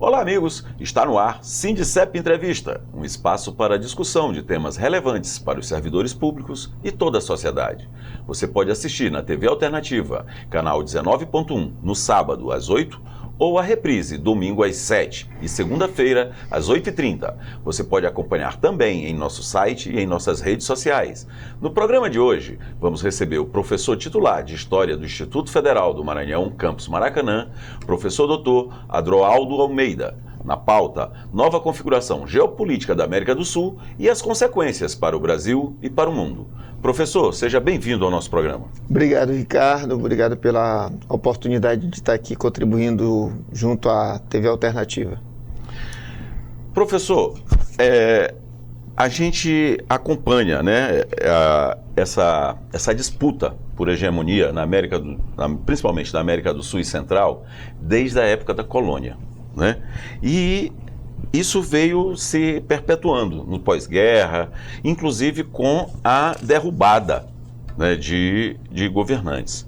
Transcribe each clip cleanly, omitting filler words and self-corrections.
Olá, amigos! Está no ar Sindicep Entrevista, um espaço para discussão de temas relevantes para os servidores públicos e toda a sociedade. Você pode assistir na TV Alternativa, canal 19.1, no sábado às 8, ou a reprise, domingo às 7 e segunda-feira às 8h30. Você pode acompanhar também em nosso site e em nossas redes sociais. No programa de hoje, vamos receber o professor titular de História do Instituto Federal do Maranhão, Campus Maracanã, professor doutor Adroaldo Almeida. Na pauta, nova configuração geopolítica da América do Sul e as consequências para o Brasil e para o mundo. Professor, seja bem-vindo ao nosso programa. Obrigado, Ricardo. Obrigado pela oportunidade de estar aqui contribuindo junto à TV Alternativa. Professor, a gente acompanha, né, essa disputa por hegemonia na América principalmente na América do Sul e Central, desde a época da colônia, né? E isso veio se perpetuando no pós-guerra, inclusive com a derrubada, né, de governantes.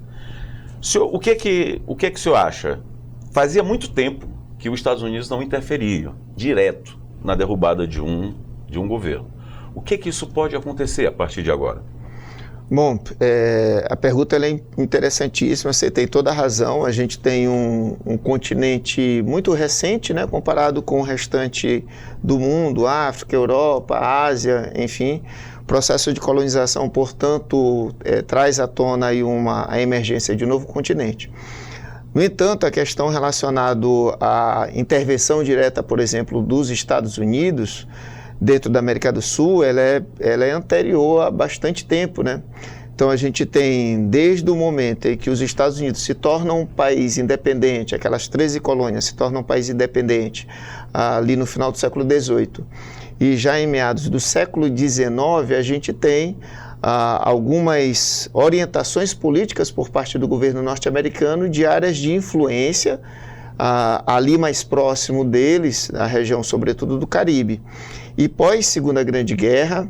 O que o senhor acha? Fazia muito tempo que os Estados Unidos não interferiam direto na derrubada de um governo. O que isso pode acontecer a partir de agora? Bom, a pergunta é interessantíssima, você tem toda a razão. A gente tem um continente muito recente, né, comparado com o restante do mundo, África, Europa, Ásia, enfim. O processo de colonização, portanto, traz à tona aí a emergência de um novo continente. No entanto, a questão relacionada à intervenção direta, por exemplo, dos Estados Unidos dentro da América do Sul, ela é anterior há bastante tempo, né? Então a gente tem, desde o momento em que os Estados Unidos se tornam um país independente, aquelas 13 colônias se tornam um país independente ali no final do século XVIII, e já em meados do século XIX a gente tem algumas orientações políticas por parte do governo norte-americano de áreas de influência ali mais próximo deles, na região sobretudo do Caribe. E pós Segunda Grande Guerra,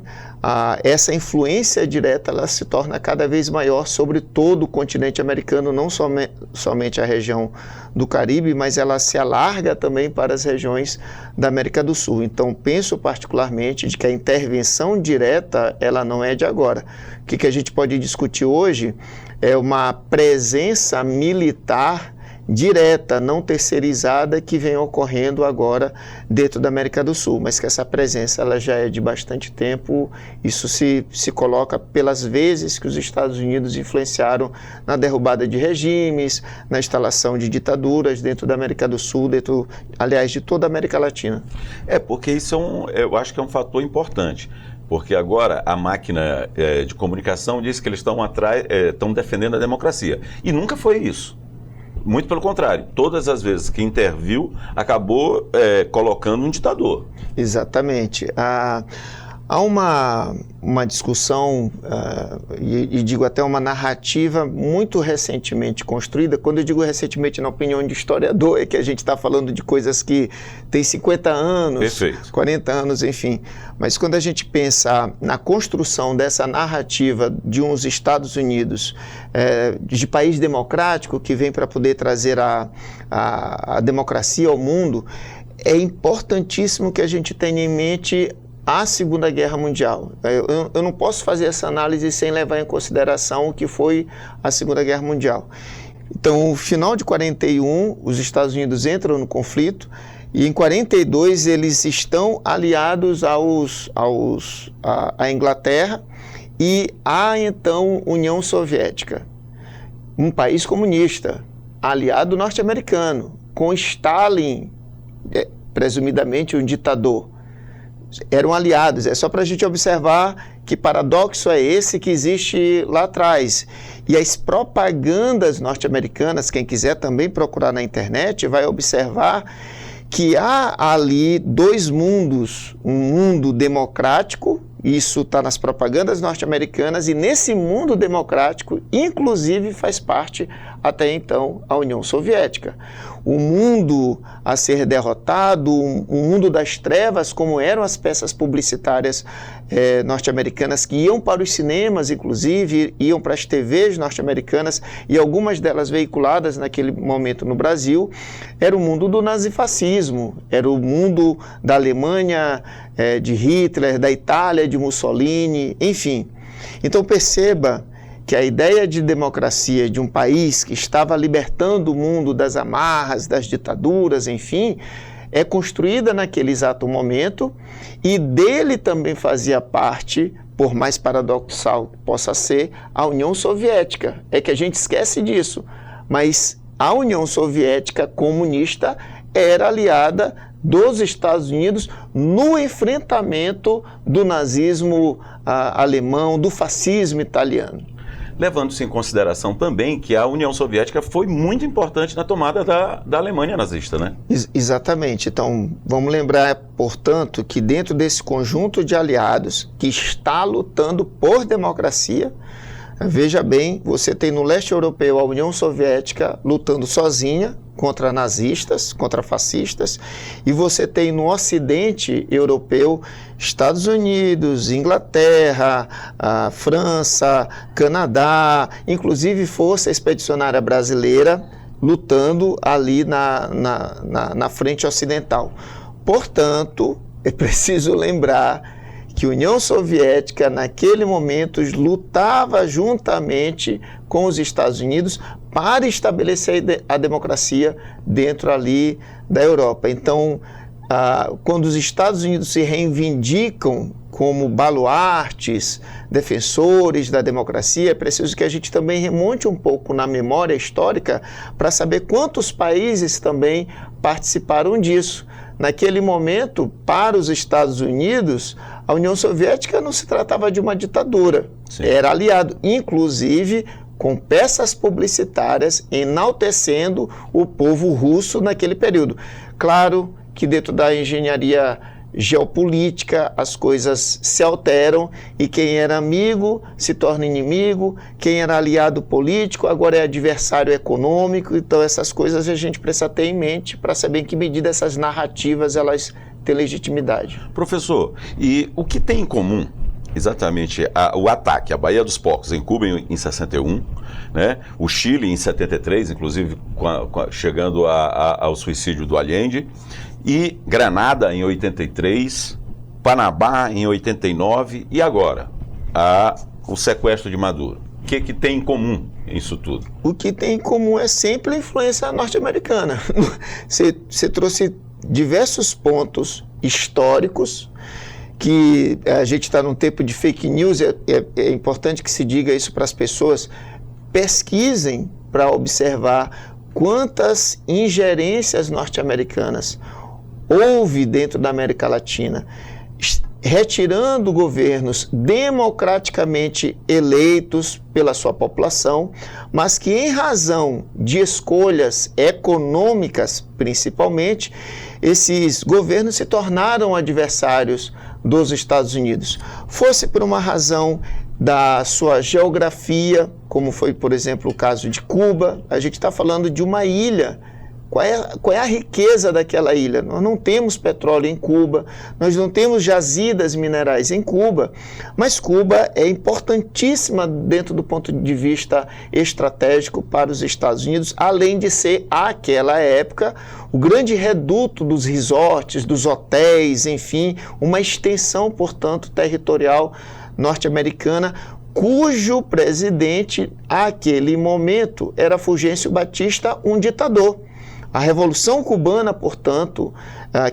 essa influência direta ela se torna cada vez maior sobre todo o continente americano, não somente a região do Caribe, mas ela se alarga também para as regiões da América do Sul. Então, penso particularmente de que a intervenção direta ela não é de agora. O que a gente pode discutir hoje é uma presença militar direta, não terceirizada, que vem ocorrendo agora dentro da América do Sul, mas que essa presença ela já é de bastante tempo. Isso se coloca pelas vezes que os Estados Unidos influenciaram na derrubada de regimes, na instalação de ditaduras dentro da América do Sul, aliás, de toda a América Latina. Porque isso eu acho que é um fator importante. Porque agora a máquina de comunicação diz que eles estão defendendo a democracia. E nunca foi isso. Muito pelo contrário, todas as vezes que interviu, acabou colocando um ditador. Exatamente. Há uma discussão, e digo até uma narrativa muito recentemente construída. Quando eu digo recentemente, na opinião de historiador, é que a gente está falando de coisas que têm 50 anos, Perfeito. 40 anos, enfim. Mas quando a gente pensa na construção dessa narrativa de uns Estados Unidos, de país democrático, que vem para poder trazer a democracia ao mundo, é importantíssimo que a gente tenha em mente a Segunda Guerra Mundial. Eu não posso fazer essa análise sem levar em consideração o que foi a Segunda Guerra Mundial. Então, no final de 41, os Estados Unidos entram no conflito, e em 42 eles estão aliados à Inglaterra e à então União Soviética, um país comunista, aliado norte-americano, com Stalin, presumidamente um ditador. Eram aliados. É só para a gente observar que paradoxo é esse que existe lá atrás. E as propagandas norte-americanas, quem quiser também procurar na internet, vai observar que há ali dois mundos, um mundo democrático, isso está nas propagandas norte-americanas, e nesse mundo democrático, inclusive, faz parte até então a União Soviética. o mundo a ser derrotado, o mundo das trevas, como eram as peças publicitárias norte-americanas que iam para os cinemas, inclusive, iam para as TVs norte-americanas, e algumas delas veiculadas naquele momento no Brasil, era o mundo do nazifascismo, era o mundo da Alemanha de Hitler, da Itália de Mussolini, enfim. Então perceba que a ideia de democracia de um país que estava libertando o mundo das amarras, das ditaduras, enfim, é construída naquele exato momento, e dele também fazia parte, por mais paradoxal que possa ser, a União Soviética. É que a gente esquece disso, mas a União Soviética comunista era aliada dos Estados Unidos no enfrentamento do nazismo alemão, do fascismo italiano. Levando-se em consideração também que a União Soviética foi muito importante na tomada da Alemanha nazista, né? Exatamente. Então, vamos lembrar, portanto, que dentro desse conjunto de aliados que está lutando por democracia, veja bem, você tem no leste europeu a União Soviética lutando sozinha contra nazistas, contra fascistas, e você tem no ocidente europeu Estados Unidos, Inglaterra, França, Canadá, inclusive Força Expedicionária Brasileira lutando ali na frente ocidental. Portanto, é preciso lembrar que a União Soviética, naquele momento, lutava juntamente com os Estados Unidos para estabelecer a democracia dentro ali da Europa. Então, quando os Estados Unidos se reivindicam como baluartes, defensores da democracia, é preciso que a gente também remonte um pouco na memória histórica para saber quantos países também participaram disso. Naquele momento, para os Estados Unidos, a União Soviética não se tratava de uma ditadura, sim, era aliado, inclusive com peças publicitárias enaltecendo o povo russo naquele período. Claro que dentro da engenharia geopolítica as coisas se alteram e quem era amigo se torna inimigo, quem era aliado político agora é adversário econômico, então essas coisas a gente precisa ter em mente para saber em que medida essas narrativas elas têm legitimidade. Professor, e o que tem em comum exatamente o ataque à Baía dos Porcos em Cuba em 61, né? O Chile em 73, inclusive chegando ao suicídio do Allende, e Granada em 83, Panamá em 89 e agora o sequestro de Maduro. O que tem em comum isso tudo? O que tem em comum é sempre a influência norte-americana. Você trouxe diversos pontos históricos que a gente está num tempo de fake news, é importante que se diga isso para as pessoas, pesquisem para observar quantas ingerências norte-americanas houve dentro da América Latina, retirando governos democraticamente eleitos pela sua população, mas que em razão de escolhas econômicas, principalmente, esses governos se tornaram adversários dos Estados Unidos. Fosse por uma razão da sua geografia, como foi, por exemplo, o caso de Cuba, a gente está falando de uma ilha. Qual é a riqueza daquela ilha? Nós não temos petróleo em Cuba, nós não temos jazidas minerais em Cuba, mas Cuba é importantíssima dentro do ponto de vista estratégico para os Estados Unidos, além de ser, àquela época, o grande reduto dos resorts, dos hotéis, enfim, uma extensão, portanto, territorial norte-americana, cujo presidente, àquele momento, era Fulgêncio Batista, um ditador. A Revolução Cubana, portanto,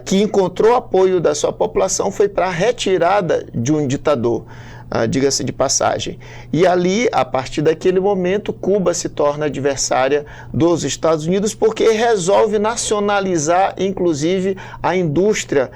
que encontrou apoio da sua população, foi para a retirada de um ditador, diga-se de passagem. E ali, a partir daquele momento, Cuba se torna adversária dos Estados Unidos porque resolve nacionalizar, inclusive, a indústria,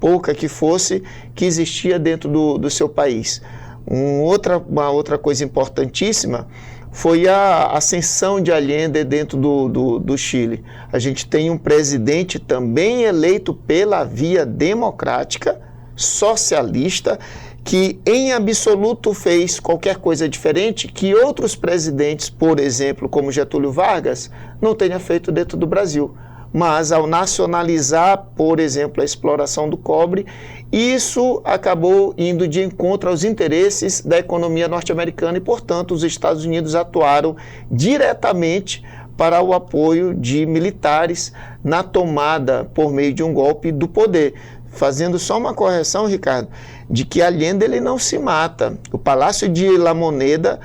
pouca que fosse, que existia dentro do seu país. Uma outra coisa importantíssima foi a ascensão de Allende dentro do Chile. A gente tem um presidente também eleito pela via democrática, socialista, que em absoluto fez qualquer coisa diferente que outros presidentes, por exemplo, como Getúlio Vargas, não tenha feito dentro do Brasil. Mas ao nacionalizar, por exemplo, a exploração do cobre, isso acabou indo de encontro aos interesses da economia norte-americana e, portanto, os Estados Unidos atuaram diretamente para o apoio de militares na tomada por meio de um golpe do poder. Fazendo só uma correção, Ricardo, de que Allende ele não se mata. O Palácio de La Moneda,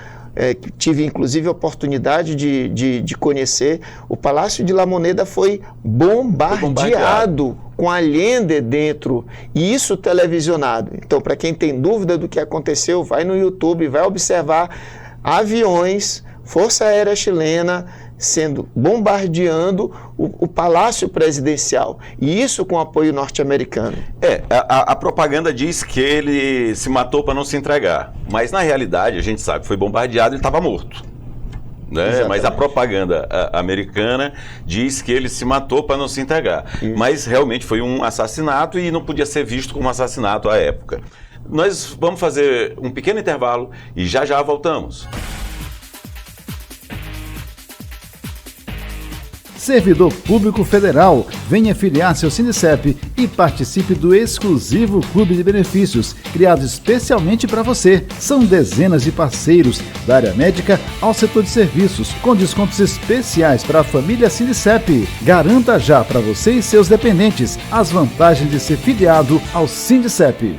que tive inclusive a oportunidade de conhecer, o Palácio de La Moneda foi bombardeado com Allende dentro, e isso televisionado. Então, para quem tem dúvida do que aconteceu, vai no YouTube, vai observar aviões, Força Aérea Chilena, bombardeando o Palácio Presidencial. E isso com apoio norte-americano. A propaganda diz que ele se matou para não se entregar. Mas, na realidade, a gente sabe que foi bombardeado e ele estava morto. Né? Mas a propaganda americana diz que ele se matou para não se entregar. Isso. Mas, realmente, foi um assassinato e não podia ser visto como assassinato à época. Nós vamos fazer um pequeno intervalo e já voltamos. Servidor Público Federal, venha filiar-se ao Sindicep e participe do exclusivo Clube de Benefícios, criado especialmente para você. São dezenas de parceiros, da área médica ao setor de serviços, com descontos especiais para a família Sindicep. Garanta já para você e seus dependentes as vantagens de ser filiado ao Sindicep.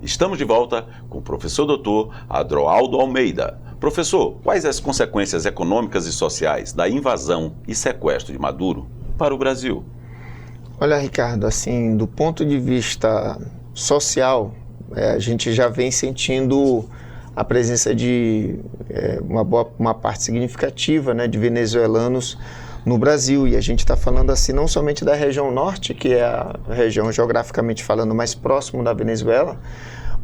Estamos de volta com o professor doutor Adroaldo Almeida. Professor, quais as consequências econômicas e sociais da invasão e sequestro de Maduro para o Brasil? Olha, Ricardo, assim, do ponto de vista social, a gente já vem sentindo a presença de uma parte significativa, né, de venezuelanos no Brasil, e a gente está falando assim não somente da região norte, que é a região geograficamente falando mais próximo da Venezuela,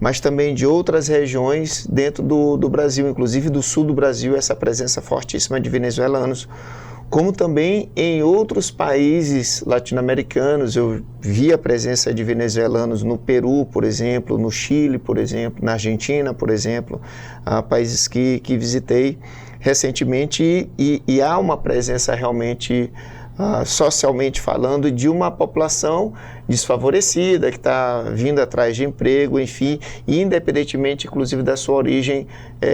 mas também de outras regiões dentro do Brasil, inclusive do sul do Brasil, essa presença fortíssima de venezuelanos, como também em outros países latino-americanos. Eu vi a presença de venezuelanos no Peru, por exemplo, no Chile, por exemplo, na Argentina, por exemplo, países que visitei recentemente, e há uma presença realmente, socialmente falando, de uma população desfavorecida, que está vindo atrás de emprego, enfim, independentemente, inclusive, da sua origem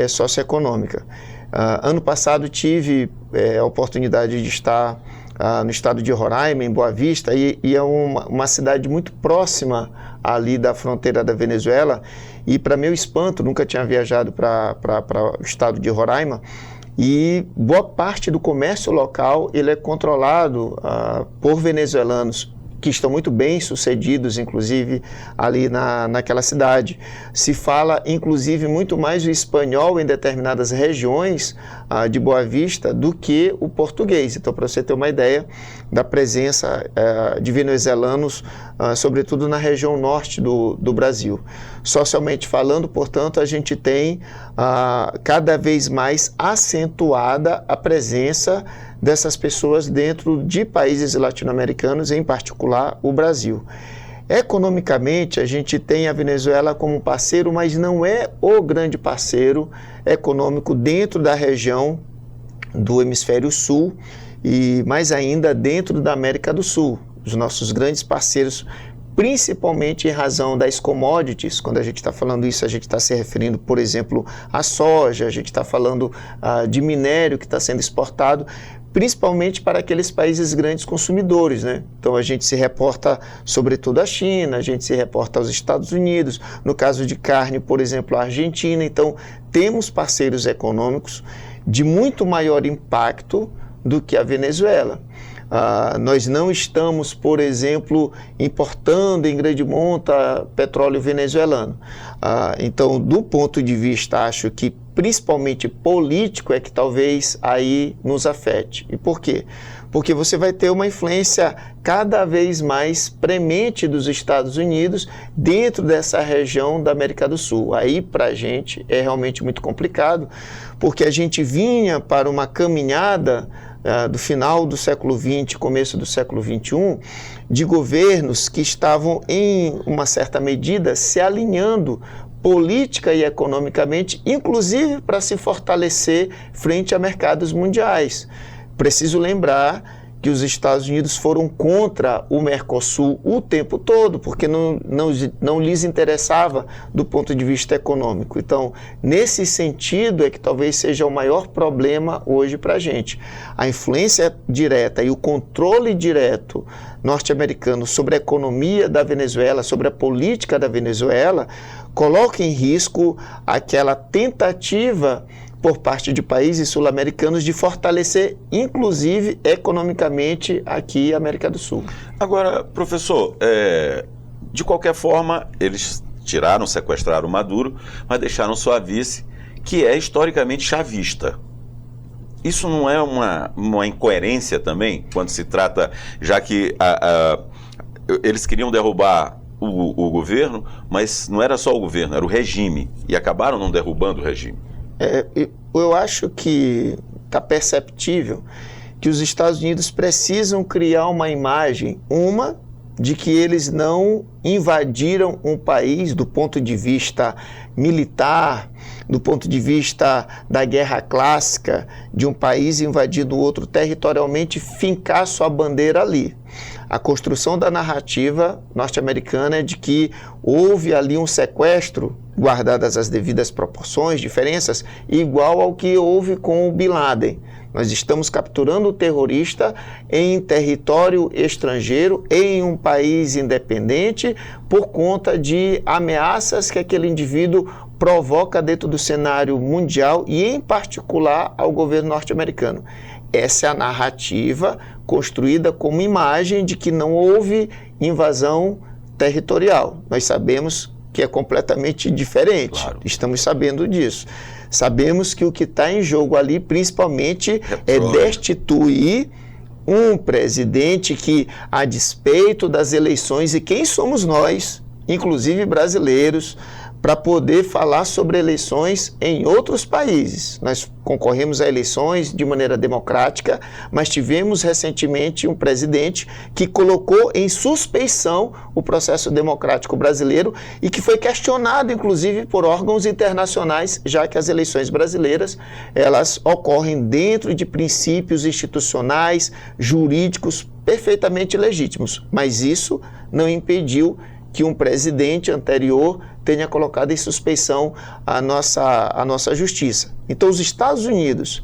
socioeconômica. Ano passado tive a oportunidade de estar no estado de Roraima, em Boa Vista, e é uma cidade muito próxima ali da fronteira da Venezuela, e para meu espanto, nunca tinha viajado para o estado de Roraima, e boa parte do comércio local ele é controlado por venezuelanos, que estão muito bem sucedidos, inclusive, ali naquela cidade. Se fala, inclusive, muito mais o espanhol em determinadas regiões de Boa Vista do que o português. Então, para você ter uma ideia da presença de venezuelanos, sobretudo na região norte do Brasil. Socialmente falando, portanto, a gente tem cada vez mais acentuada a presença dessas pessoas dentro de países latino-americanos, em particular o Brasil. Economicamente, a gente tem a Venezuela como parceiro, mas não é o grande parceiro econômico dentro da região do Hemisfério Sul e mais ainda dentro da América do Sul. Os nossos grandes parceiros, principalmente em razão das commodities. Quando a gente está falando isso, a gente está se referindo, por exemplo, à soja, a gente está falando de minério que está sendo exportado, principalmente para aqueles países grandes consumidores, né? Então a gente se reporta sobretudo à China, a gente se reporta aos Estados Unidos, no caso de carne, por exemplo, a Argentina. Então temos parceiros econômicos de muito maior impacto do que a Venezuela. Nós não estamos, por exemplo, importando em grande monta petróleo venezuelano. Então, do ponto de vista, acho que principalmente político é que talvez aí nos afete. E por quê? Porque você vai ter uma influência cada vez mais premente dos Estados Unidos dentro dessa região da América do Sul. Aí, para a gente, é realmente muito complicado, porque a gente vinha para uma caminhada do final do século XX, começo do século XXI, de governos que estavam, em uma certa medida, se alinhando política e economicamente, inclusive para se fortalecer frente a mercados mundiais. Preciso lembrar que os Estados Unidos foram contra o Mercosul o tempo todo, porque não lhes interessava do ponto de vista econômico. Então, nesse sentido é que talvez seja o maior problema hoje para a gente. A influência direta e o controle direto norte-americano sobre a economia da Venezuela, sobre a política da Venezuela, coloca em risco aquela tentativa por parte de países sul-americanos de fortalecer, inclusive, economicamente, aqui a América do Sul. Agora, professor, de qualquer forma, eles sequestraram o Maduro, mas deixaram sua vice, que é historicamente chavista. Isso não é uma incoerência também, quando se trata, já que eles queriam derrubar o governo, mas não era só o governo, era o regime, e acabaram não derrubando o regime. Eu acho que está perceptível que os Estados Unidos precisam criar uma imagem, de que eles não invadiram um país do ponto de vista militar, do ponto de vista da guerra clássica, de um país invadindo outro territorialmente, fincar sua bandeira ali. A construção da narrativa norte-americana é de que houve ali um sequestro, guardadas as devidas proporções, diferenças, igual ao que houve com o Bin Laden. Nós estamos capturando o terrorista em território estrangeiro, em um país independente, por conta de ameaças que aquele indivíduo provoca dentro do cenário mundial e, em particular, ao governo norte-americano. Essa é a narrativa construída como imagem de que não houve invasão territorial. Nós sabemos que é completamente diferente. Claro. Estamos sabendo disso. Sabemos que o que está em jogo ali, principalmente, é destituir um presidente que, a despeito das eleições, e quem somos nós, inclusive brasileiros, para poder falar sobre eleições em outros países. Nós concorremos a eleições de maneira democrática, mas tivemos recentemente um presidente que colocou em suspeição o processo democrático brasileiro e que foi questionado, inclusive, por órgãos internacionais, já que as eleições brasileiras, elas ocorrem dentro de princípios institucionais, jurídicos, perfeitamente legítimos. Mas isso não impediu que um presidente anterior tenha colocado em suspeição a nossa justiça. Então, os Estados Unidos,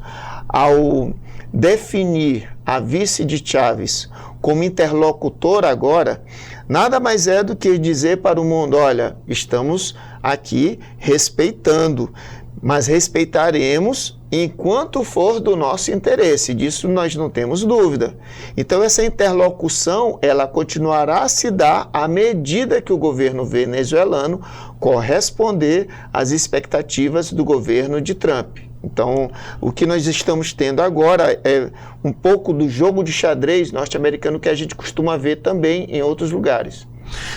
ao definir a vice de Chávez como interlocutora agora, nada mais é do que dizer para o mundo, olha, estamos aqui respeitando, mas respeitaremos enquanto for do nosso interesse, disso nós não temos dúvida. Então essa interlocução, ela continuará a se dar à medida que o governo venezuelano corresponder às expectativas do governo de Trump. Então, o que nós estamos tendo agora é um pouco do jogo de xadrez norte-americano que a gente costuma ver também em outros lugares.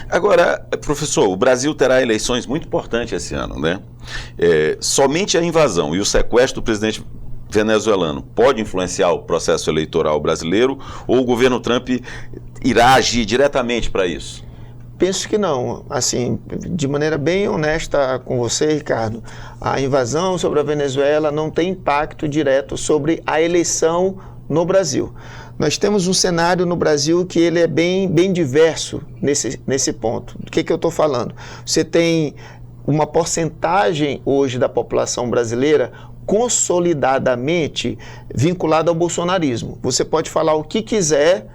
Agora, professor, o Brasil terá eleições muito importantes esse ano, né? Somente a invasão e o sequestro do presidente venezuelano pode influenciar o processo eleitoral brasileiro ou o governo Trump irá agir diretamente para isso? Penso que não. Assim, de maneira bem honesta com você, Ricardo, a invasão sobre a Venezuela não tem impacto direto sobre a eleição no Brasil. Nós temos um cenário no Brasil que ele é bem diverso nesse ponto. Do que eu estou falando? Você tem uma porcentagem hoje da população brasileira consolidadamente vinculada ao bolsonarismo. Você pode falar o que quiser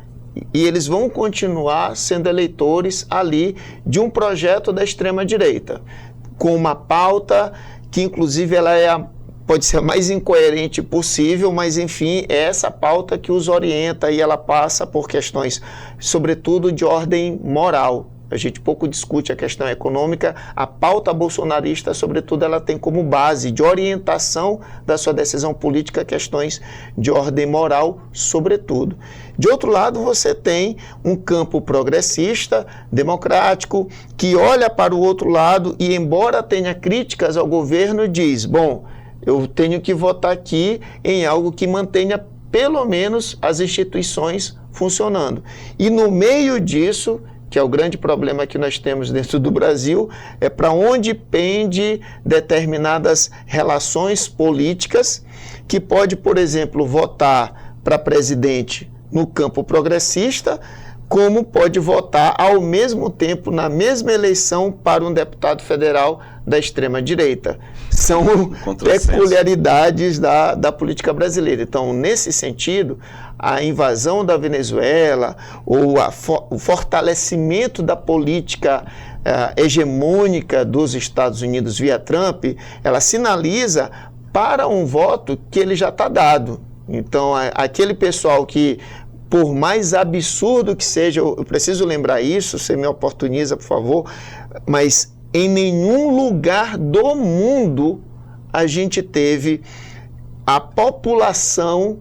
e eles vão continuar sendo eleitores ali de um projeto da extrema-direita, com uma pauta que, inclusive, ela pode ser a mais incoerente possível, mas, enfim, é essa pauta que os orienta e ela passa por questões, sobretudo, de ordem moral. A gente pouco discute a questão econômica, a pauta bolsonarista, sobretudo, ela tem como base de orientação da sua decisão política questões de ordem moral, sobretudo. De outro lado, você tem um campo progressista, democrático, que olha para o outro lado e, embora tenha críticas ao governo, diz, bom, eu tenho que votar aqui em algo que mantenha pelo menos as instituições funcionando. E no meio disso, que é o grande problema que nós temos dentro do Brasil, é para onde pende determinadas relações políticas que pode, por exemplo, votar para presidente no campo progressista, como pode votar ao mesmo tempo, na mesma eleição, para um deputado federal da extrema-direita. São peculiaridades da política brasileira. Então, nesse sentido, a invasão da Venezuela ou o fortalecimento da política hegemônica dos Estados Unidos via Trump, ela sinaliza para um voto que ele já está dado. Então, aquele pessoal que, por mais absurdo que seja, eu preciso lembrar isso, você me oportuniza, por favor, mas em nenhum lugar do mundo a gente teve a população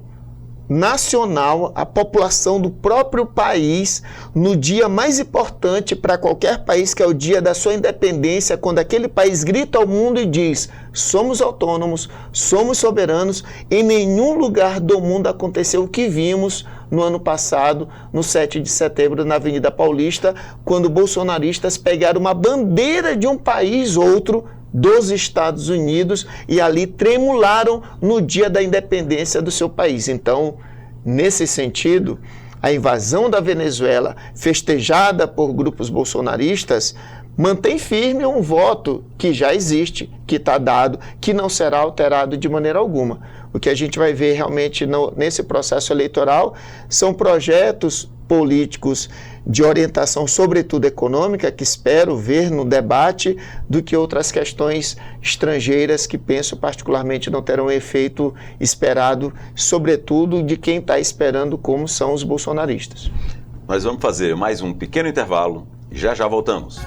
nacional, a população do próprio país, no dia mais importante para qualquer país, que é o dia da sua independência, quando aquele país grita ao mundo e diz: somos autônomos, somos soberanos. Em nenhum lugar do mundo aconteceu o que vimos no ano passado, no 7 de setembro, na Avenida Paulista, quando bolsonaristas pegaram uma bandeira de um país outro, dos Estados Unidos, e ali tremularam no dia da independência do seu país. Então, nesse sentido, a invasão da Venezuela, festejada por grupos bolsonaristas, mantém firme um voto que já existe, que está dado, que não será alterado de maneira alguma. O que a gente vai ver realmente nesse processo eleitoral são projetos políticos de orientação, sobretudo econômica, que espero ver no debate, do que outras questões estrangeiras que penso particularmente não terão efeito esperado, sobretudo de quem está esperando, como são os bolsonaristas. Nós vamos fazer mais um pequeno intervalo e já voltamos.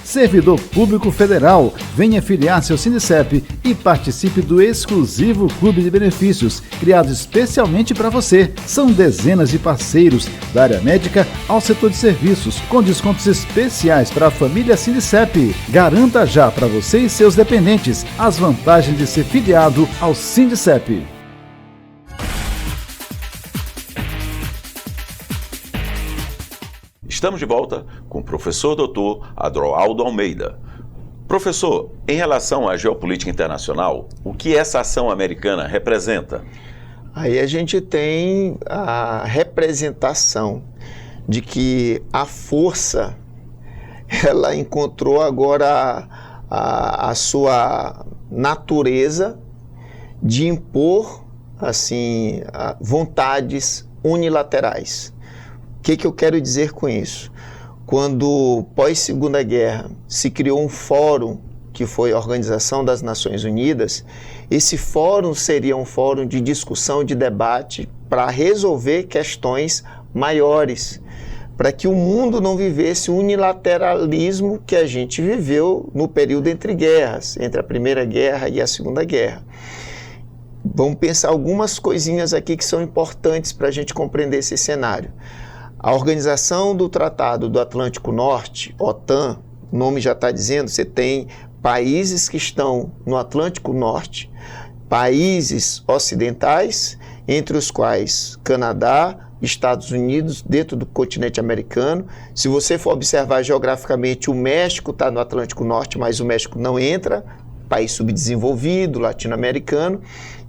Servidor Público Federal, venha filiar-se ao Sindicep e participe do exclusivo Clube de Benefícios, criado especialmente para você. São dezenas de parceiros, da área médica ao setor de serviços, com descontos especiais para a família Sindicep. Garanta já para você e seus dependentes as vantagens de ser filiado ao Sindicep. Estamos de volta com o professor doutor Adroaldo Almeida. Professor, em relação à geopolítica internacional, o que essa ação americana representa? Aí a gente tem a representação de que a força, ela encontrou agora a sua natureza de impor, assim, vontades unilaterais. O que eu quero dizer com isso? Quando, pós-Segunda Guerra, se criou um fórum, que foi a Organização das Nações Unidas, esse fórum seria um fórum de discussão, de debate, para resolver questões maiores, para que o mundo não vivesse o unilateralismo que a gente viveu no período entre guerras, entre a Primeira Guerra e a Segunda Guerra. Vamos pensar algumas coisinhas aqui que são importantes para a gente compreender esse cenário. A Organização do Tratado do Atlântico Norte, OTAN, o nome já está dizendo, você tem países que estão no Atlântico Norte, países ocidentais, entre os quais Canadá, Estados Unidos, dentro do continente americano. Se você for observar geograficamente, o México está no Atlântico Norte, mas o México não entra, país subdesenvolvido, latino-americano.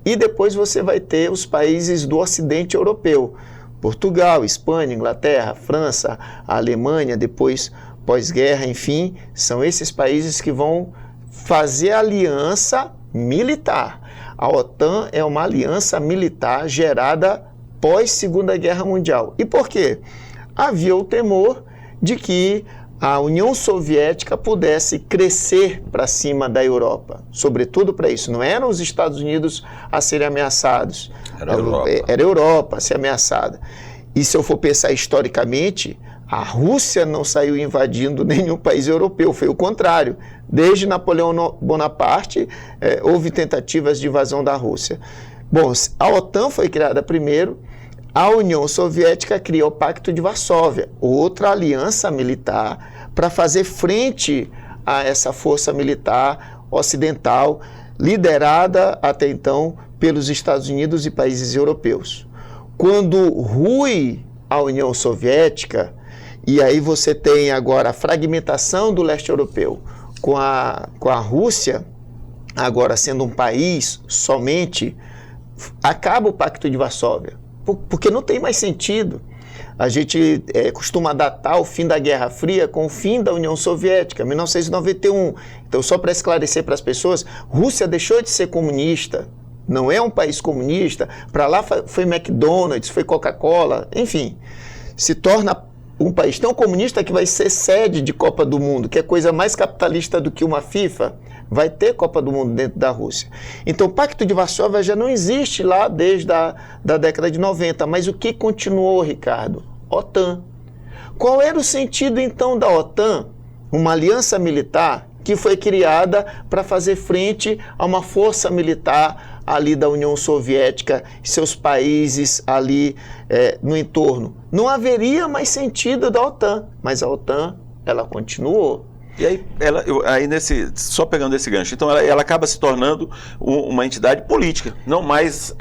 E depois você vai ter os países do Ocidente Europeu, Portugal, Espanha, Inglaterra, França, a Alemanha, depois pós-guerra, enfim, são esses países que vão fazer aliança militar. A OTAN é uma aliança militar gerada pós-Segunda Guerra Mundial. E por quê? Havia o temor de que a União Soviética pudesse crescer para cima da Europa, sobretudo para isso. Não eram os Estados Unidos a serem ameaçados, era a Europa a ser ameaçada. E se eu for pensar historicamente, a Rússia não saiu invadindo nenhum país europeu, foi o contrário. Desde Napoleão Bonaparte, houve tentativas de invasão da Rússia. Bom, a OTAN foi criada primeiro. A União Soviética criou o Pacto de Varsóvia, outra aliança militar, para fazer frente a essa força militar ocidental, liderada até então pelos Estados Unidos e países europeus. Quando rui a União Soviética, e aí você tem agora a fragmentação do leste europeu com a Rússia, agora sendo um país somente, acaba o Pacto de Varsóvia, porque não tem mais sentido. A gente costuma datar o fim da Guerra Fria com o fim da União Soviética, 1991. Então, só para esclarecer para as pessoas, Rússia deixou de ser comunista, não é um país comunista, para lá foi McDonald's, foi Coca-Cola, enfim, se torna um país tão comunista que vai ser sede de Copa do Mundo, que é coisa mais capitalista do que uma FIFA. Vai ter Copa do Mundo dentro da Rússia. Então, o Pacto de Varsóvia já não existe lá desde da década de 90. Mas o que continuou, Ricardo? OTAN. Qual era o sentido, então, da OTAN? Uma aliança militar que foi criada para fazer frente a uma força militar ali da União Soviética e seus países ali no entorno. Não haveria mais sentido da OTAN, mas a OTAN, ela continuou. E aí, só pegando esse gancho, então ela acaba se tornando uma entidade política, não mais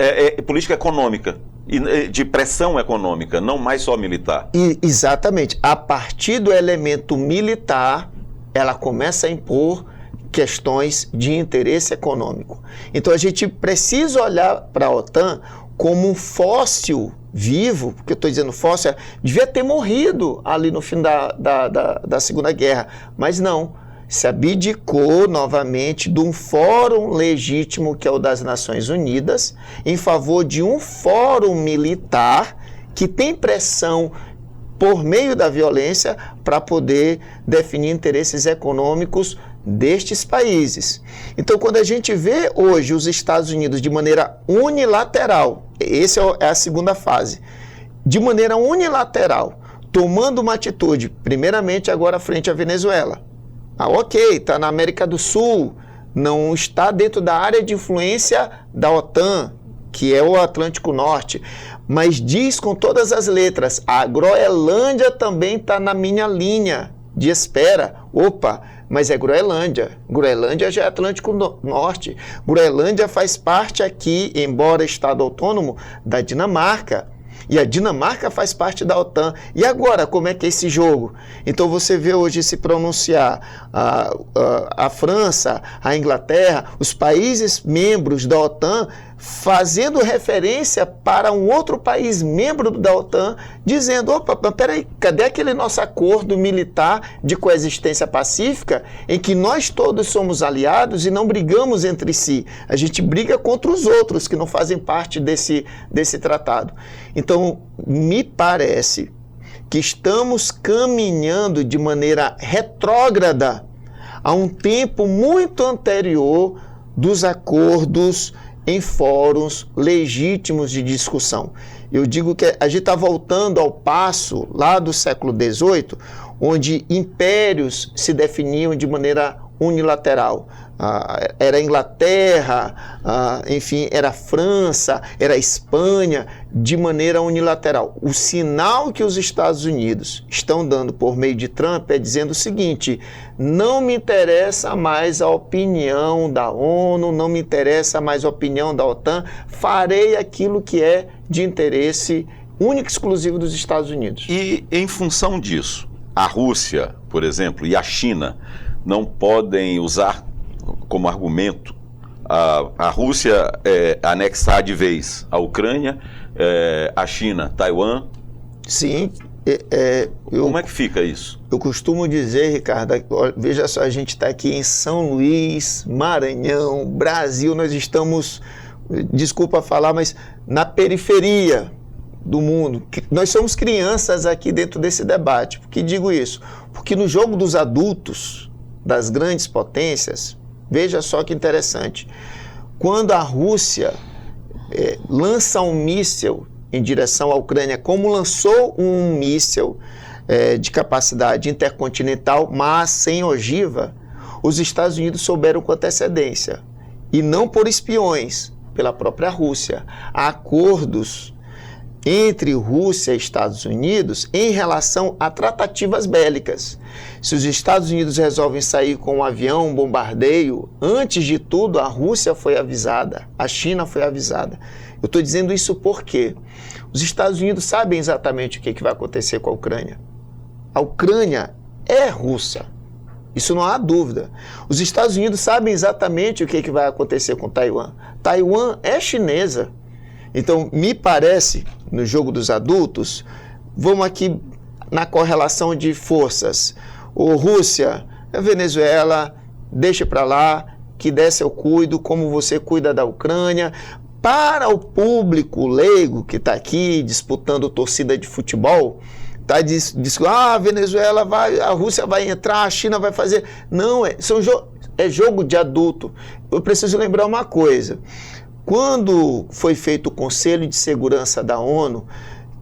política econômica, de pressão econômica, não mais só militar. Exatamente. A partir do elemento militar, ela começa a impor questões de interesse econômico. Então a gente precisa olhar para a OTAN como um fóssil vivo, porque eu estou dizendo fóssil, devia ter morrido ali no fim da Segunda Guerra, mas não, se abdicou novamente de um fórum legítimo, que é o das Nações Unidas, em favor de um fórum militar que tem pressão por meio da violência para poder definir interesses econômicos destes países. Então, quando a gente vê hoje os Estados Unidos de maneira unilateral, essa é a segunda fase, de maneira unilateral, tomando uma atitude, primeiramente agora frente à Venezuela. Ok, está na América do Sul, não está dentro da área de influência da OTAN, que é o Atlântico Norte, mas diz com todas as letras, a Groenlândia também está na minha linha de espera. Opa, mas é Groenlândia. Groenlândia já é Atlântico Norte. Groenlândia faz parte aqui, embora Estado autônomo, da Dinamarca. E a Dinamarca faz parte da OTAN. E agora, como é que é esse jogo? Então você vê hoje se pronunciar a França, a Inglaterra, os países membros da OTAN, fazendo referência para um outro país membro da OTAN, dizendo, opa, peraí, cadê aquele nosso acordo militar de coexistência pacífica, em que nós todos somos aliados e não brigamos entre si? A gente briga contra os outros que não fazem parte desse tratado. Então, me parece que estamos caminhando de maneira retrógrada a um tempo muito anterior dos acordos em fóruns legítimos de discussão. Eu digo que a gente está voltando ao passo lá do século XVIII, onde impérios se definiam de maneira unilateral. Era a Inglaterra, enfim, era a França, era a Espanha, de maneira unilateral. O sinal que os Estados Unidos estão dando por meio de Trump é dizendo o seguinte: não me interessa mais a opinião da ONU, não me interessa mais a opinião da OTAN, farei aquilo que é de interesse único e exclusivo dos Estados Unidos. E em função disso, a Rússia, por exemplo, e a China não podem usar como argumento a Rússia anexar de vez a Ucrânia, a China, Taiwan? Sim. Como é que fica isso? Eu costumo dizer, Ricardo, veja só, a gente está aqui em São Luís, Maranhão, Brasil, nós estamos, desculpa falar, mas na periferia do mundo. Nós somos crianças aqui dentro desse debate. Por que digo isso? Porque no jogo dos adultos, das grandes potências, veja só que interessante, quando a Rússia lança um míssil em direção à Ucrânia, como lançou um míssil de capacidade intercontinental, mas sem ogiva, os Estados Unidos souberam com antecedência, e não por espiões, pela própria Rússia. Há acordos entre Rússia e Estados Unidos em relação a tratativas bélicas. Se os Estados Unidos resolvem sair com um avião, um bombardeio, antes de tudo a Rússia foi avisada, a China foi avisada. Eu estou dizendo isso porque os Estados Unidos sabem exatamente o que vai acontecer com a Ucrânia. A Ucrânia é russa, isso não há dúvida. Os Estados Unidos sabem exatamente o que vai acontecer com Taiwan. Taiwan é chinesa. Então, me parece, no jogo dos adultos, vamos aqui na correlação de forças. Rússia, Venezuela, deixa para lá, que desse eu cuido, como você cuida da Ucrânia. Para o público leigo que está aqui disputando torcida de futebol, diz que a Venezuela vai, a Rússia vai entrar, a China vai fazer. Não, é jogo de adulto. Eu preciso lembrar uma coisa. Quando foi feito o Conselho de Segurança da ONU,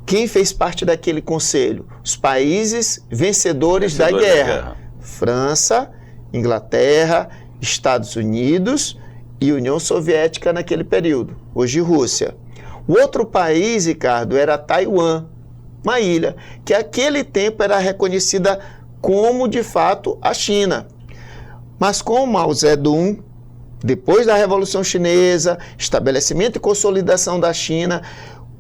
quem fez parte daquele conselho? Os países vencedores da guerra. França, Inglaterra, Estados Unidos e União Soviética naquele período. Hoje Rússia. O outro país, Ricardo, era Taiwan, uma ilha, que naquele tempo era reconhecida como, de fato, a China. Mas com Mao Zedong, depois da Revolução Chinesa, estabelecimento e consolidação da China,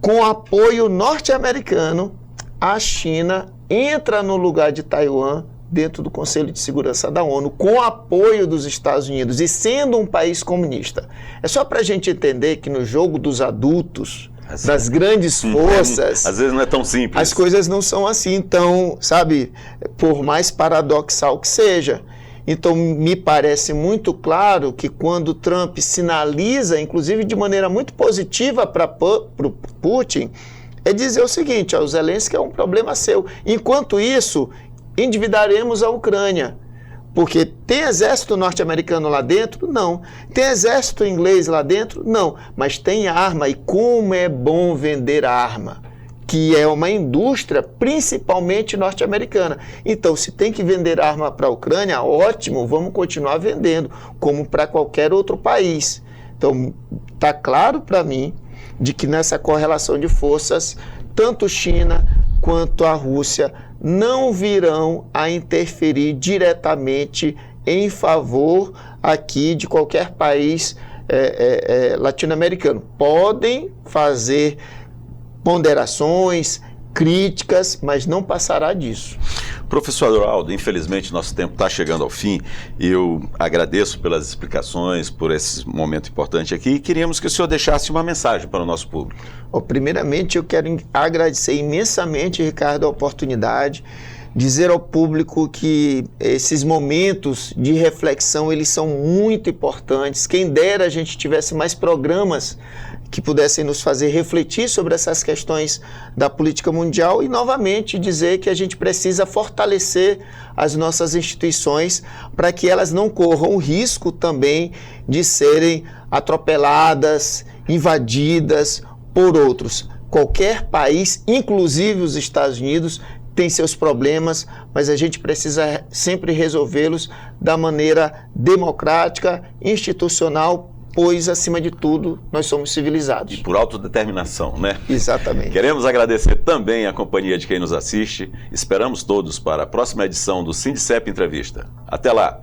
com apoio norte-americano, a China entra no lugar de Taiwan dentro do Conselho de Segurança da ONU, com apoio dos Estados Unidos e sendo um país comunista. É só para a gente entender que no jogo dos adultos, das grandes forças... Às vezes não é tão simples. As coisas não são assim, então, sabe, por mais paradoxal que seja. Então, me parece muito claro que quando Trump sinaliza, inclusive de maneira muito positiva para o Putin, é dizer o seguinte, o Zelensky é um problema seu. Enquanto isso, endividaremos a Ucrânia. Porque tem exército norte-americano lá dentro? Não. Tem exército inglês lá dentro? Não. Mas tem arma, e como é bom vender arma, que é uma indústria principalmente norte-americana. Então, se tem que vender arma para a Ucrânia, ótimo, vamos continuar vendendo, como para qualquer outro país. Então, está claro para mim de que nessa correlação de forças, tanto China quanto a Rússia não virão a interferir diretamente em favor aqui de qualquer país latino-americano. Podem fazer ponderações, críticas, mas não passará disso. Professor Adroaldo, infelizmente nosso tempo está chegando ao fim. Eu agradeço pelas explicações, por esse momento importante aqui, e queríamos que o senhor deixasse uma mensagem para o nosso público. Primeiramente, eu quero agradecer imensamente, Ricardo, a oportunidade, dizer ao público que esses momentos de reflexão, eles são muito importantes. Quem dera a gente tivesse mais programas que pudessem nos fazer refletir sobre essas questões da política mundial e, novamente, dizer que a gente precisa fortalecer as nossas instituições para que elas não corram o risco também de serem atropeladas, invadidas por outros. Qualquer país, inclusive os Estados Unidos, tem seus problemas, mas a gente precisa sempre resolvê-los da maneira democrática, institucional, pois, acima de tudo, nós somos civilizados. E por autodeterminação, né? Exatamente. Queremos agradecer também a companhia de quem nos assiste. Esperamos todos para a próxima edição do Sindicep Entrevista. Até lá!